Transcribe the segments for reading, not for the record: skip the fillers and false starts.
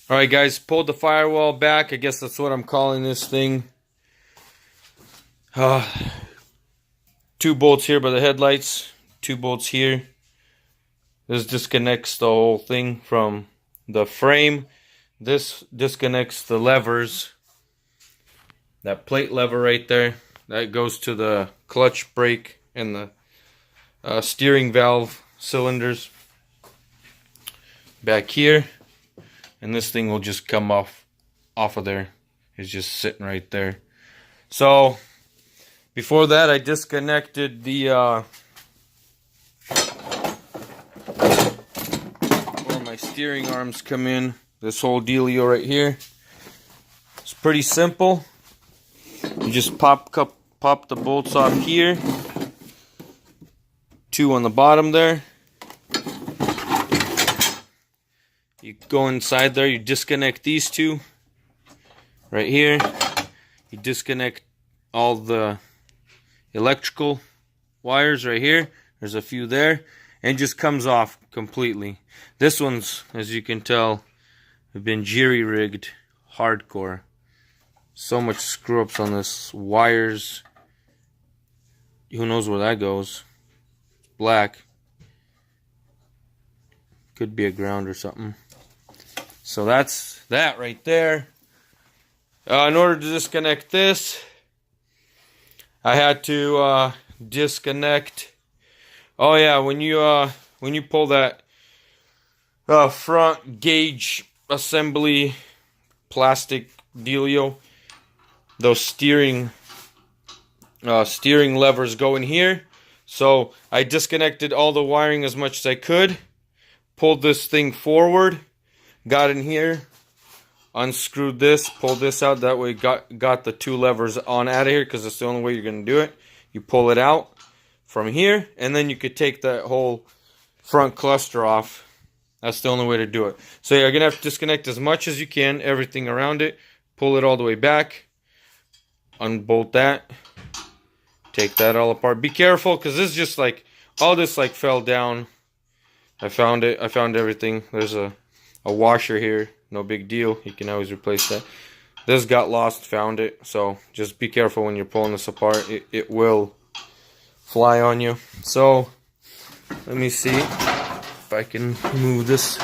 Alright guys, pulled the firewall back. I guess that's what I'm calling this thing. 2 bolts here by the headlights, 2 bolts here. This disconnects the whole thing from the frame. This disconnects the levers. That plate lever right there, that goes to the clutch brake and the steering valve cylinders back here. And this thing will just come off of there. It's just sitting right there. So before that, I disconnected the where my steering arms come in. This whole dealio right here. It's pretty simple. You just pop the bolts off here. 2 on the bottom there. You go inside there, you disconnect these 2 right here. You disconnect all the electrical wires right here. There's a few there, and it just comes off completely. This one's, as you can tell, have been jerry-rigged hardcore. So much screw-ups on this. Wires, who knows where that goes. It's black. Could be a ground or something. So that's that right there. In order to disconnect this, I had to disconnect. Oh yeah, when you pull that front gauge assembly plastic dealio, those steering levers go in here. So I disconnected all the wiring as much as I could, pulled this thing forward, got in here, unscrewed this, pulled this out. That way got the 2 levers on out of here, because that's the only way you're going to do it. You pull it out from here, and then you could take that whole front cluster off. That's the only way to do it. So you're going to have to disconnect as much as you can, everything around it, pull it all the way back, unbolt that, take that all apart. Be careful, because this is just like, all this like fell down. I found it. I found everything. There's a washer here. No big deal. You can always replace that. This got lost. Found it. So just be careful when you're pulling this apart. It will fly on you. So let me see if I can move this.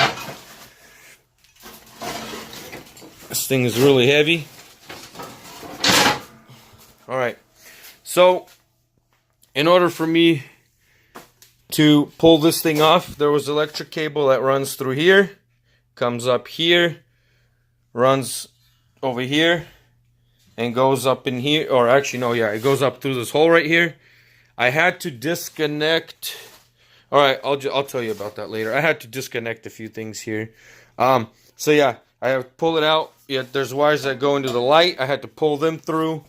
This thing is really heavy. Alright. So in order for me to pull this thing off, there was electric cable that runs through here, comes up here, runs over here, and goes up in here. Or actually, no, yeah, it goes up through this hole right here. I had to disconnect. All right, I'll tell you about that later. I had to disconnect a few things here. So yeah, I have to pull it out. Yeah, there's wires that go into the light. I had to pull them through.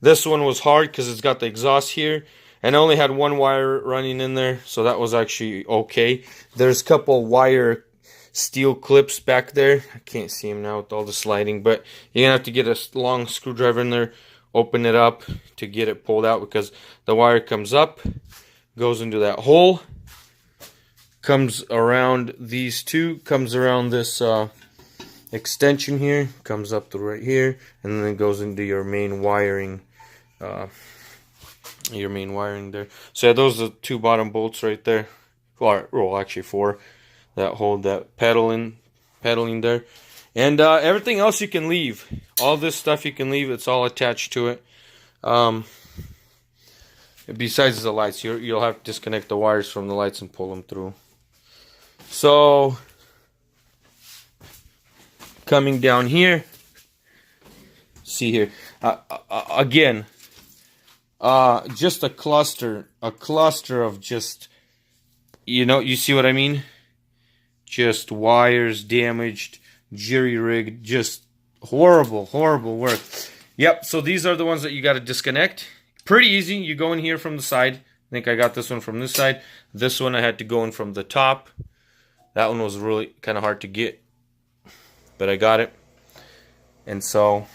This one was hard because it's got the exhaust here. And I only had 1 wire running in there, so that was actually okay. There's a couple wire steel clips back there. I can't see them now with all the sliding, but you're going to have to get a long screwdriver in there, open it up to get it pulled out, because the wire comes up, goes into that hole, comes around these 2, comes around this extension here, comes up to right here, and then it goes into your main wiring. There. So yeah, those are the 2 bottom bolts right there. Well, actually 4 that hold that pedaling there. And everything else you can leave. All this stuff you can leave. It's all attached to it. Besides the lights, you'll have to disconnect the wires from the lights and pull them through. So coming down here, see here again. Just a cluster of just, you see what I mean? Just wires damaged, jerry-rigged, just horrible work. Yep, so these are the ones that you got to disconnect. Pretty easy. You go in here from the side. I think I got this one from this side. This one I had to go in from the top. That one was really kind of hard to get, but I got it. And so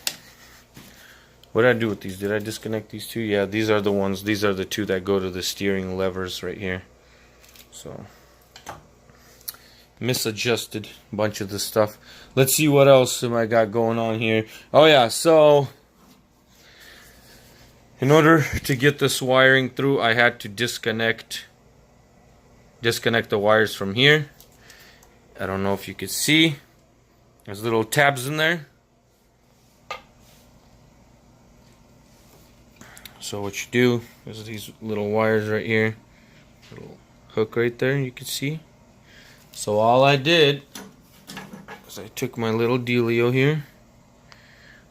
what did I do with these? Did I disconnect these 2? Yeah, these are the ones. These are the 2 that go to the steering levers right here. So misadjusted a bunch of this stuff. Let's see what else I got going on here. Oh yeah, so in order to get this wiring through, I had to disconnect the wires from here. I don't know if you could see. There's little tabs in there. So what you do is these little wires right here, little hook right there, you can see. So all I did is I took my little dealio here.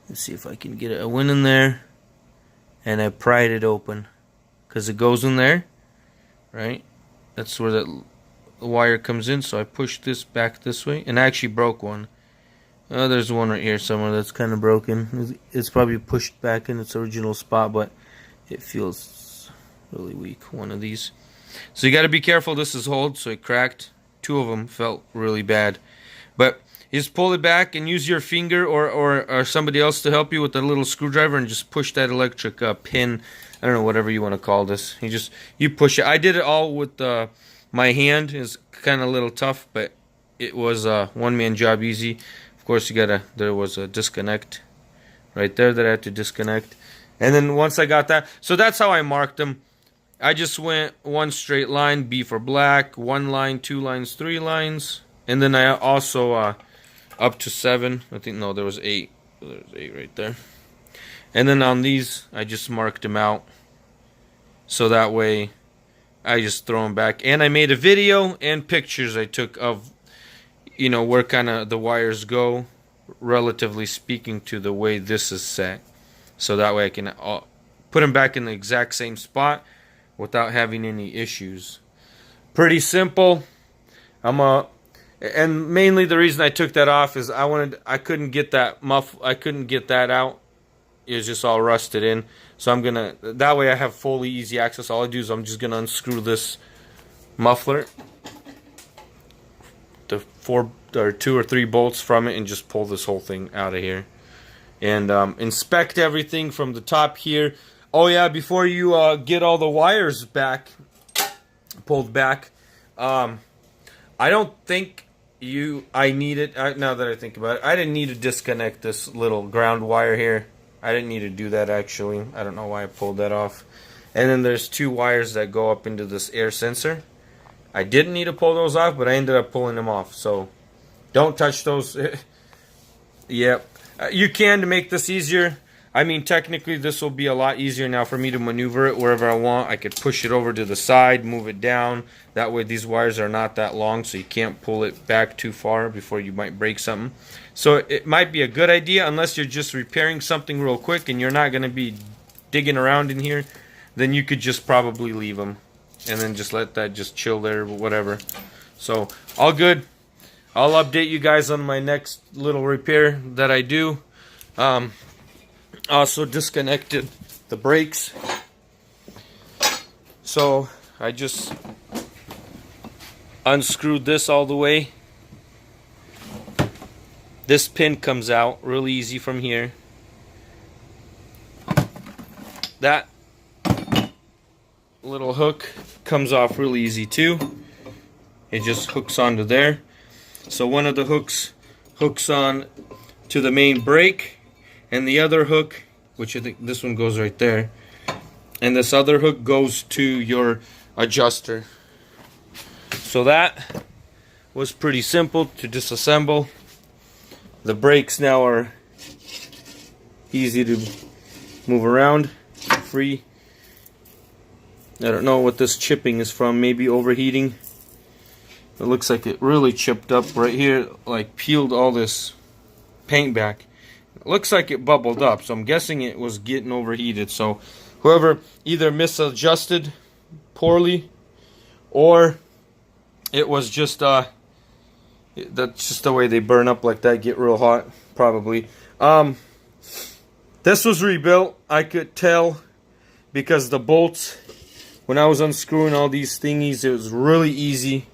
Let's see if I can get a win in there, and I pried it open because it goes in there, right? That's where that wire comes in. So I pushed this back this way, and I actually broke one. There's one right here somewhere that's kind of broken. It's probably pushed back in its original spot, but it feels really weak, one of these. So you got to be careful. This is hold, so it cracked. Two of them felt really bad. But you just pull it back and use your finger or somebody else to help you with a little screwdriver and just push that electric pin. I don't know, whatever you want to call this. You push it. I did it all with my hand. It's kind of a little tough, but it was a one-man job easy. Of course, there was a disconnect right there that I had to disconnect. And then once I got that, so that's how I marked them. I just went one straight line, B for black, one line, two lines, three lines. And then I also, up to 7, I think, no, there was 8. There's 8 right there. And then on these, I just marked them out. So that way, I just throw them back. And I made a video and pictures I took of, where kind of the wires go, relatively speaking to the way this is set. So that way I can put them back in the exact same spot without having any issues. Pretty simple. And mainly the reason I took that off is I couldn't get that out. It was just all rusted in. So that way I have fully easy access. All I do is I'm just gonna unscrew this muffler, the 2 or 3 bolts from it, and just pull this whole thing out of here. And inspect everything from the top here. Oh yeah, before you get all the wires pulled back, I don't think I need it. Now that I think about it, I didn't need to disconnect this little ground wire here. I didn't need to do that actually. I don't know why I pulled that off. And then there's 2 wires that go up into this air sensor. I didn't need to pull those off, but I ended up pulling them off. So don't touch those. Yep. You can to make this easier. I mean, technically this will be a lot easier now for me to maneuver it wherever I want. I could push it over to the side, move it down. That way these wires are not that long, so you can't pull it back too far before you might break something. So it might be a good idea unless you're just repairing something real quick and you're not going to be digging around in here. Then you could just probably leave them and then just let that just chill there, whatever. So all good. I'll update you guys on my next little repair that I do. Also disconnected the brakes. So I just unscrewed this all the way. This pin comes out really easy from here. That little hook comes off really easy too. It just hooks onto there. So one of the hooks hooks on to the main brake, and the other hook, which I think this one goes right there, and this other hook goes to your adjuster. So that was pretty simple to disassemble. The brakes now are easy to move around, free. I don't know what this chipping is from, maybe overheating. It looks like it really chipped up right here, like peeled all this paint back. It looks like it bubbled up, so I'm guessing it was getting overheated. So whoever either misadjusted poorly, or it was just that's just the way they burn up like that, get real hot, probably. This was rebuilt, I could tell, because the bolts, when I was unscrewing all these thingies, it was really easy.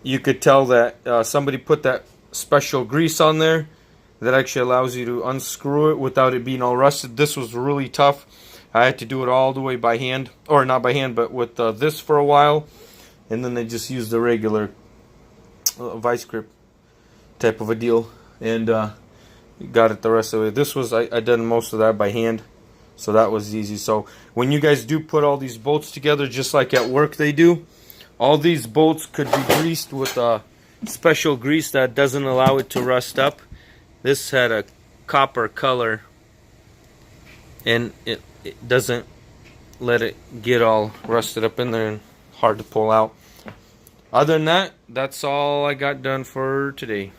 You could tell that somebody put that special grease on there that actually allows you to unscrew it without it being all rusted. This was really tough. I had to do it all the way by hand, or not by hand, but with this for a while, and then they just used the regular vice grip type of a deal, and got it the rest of it. This was I done most of that by hand, so that was easy. So when you guys do put all these bolts together, just like at work they do, all these bolts could be greased with a special grease that doesn't allow it to rust up. This had a copper color, and it doesn't let it get all rusted up in there and hard to pull out. Other than that, that's all I got done for today.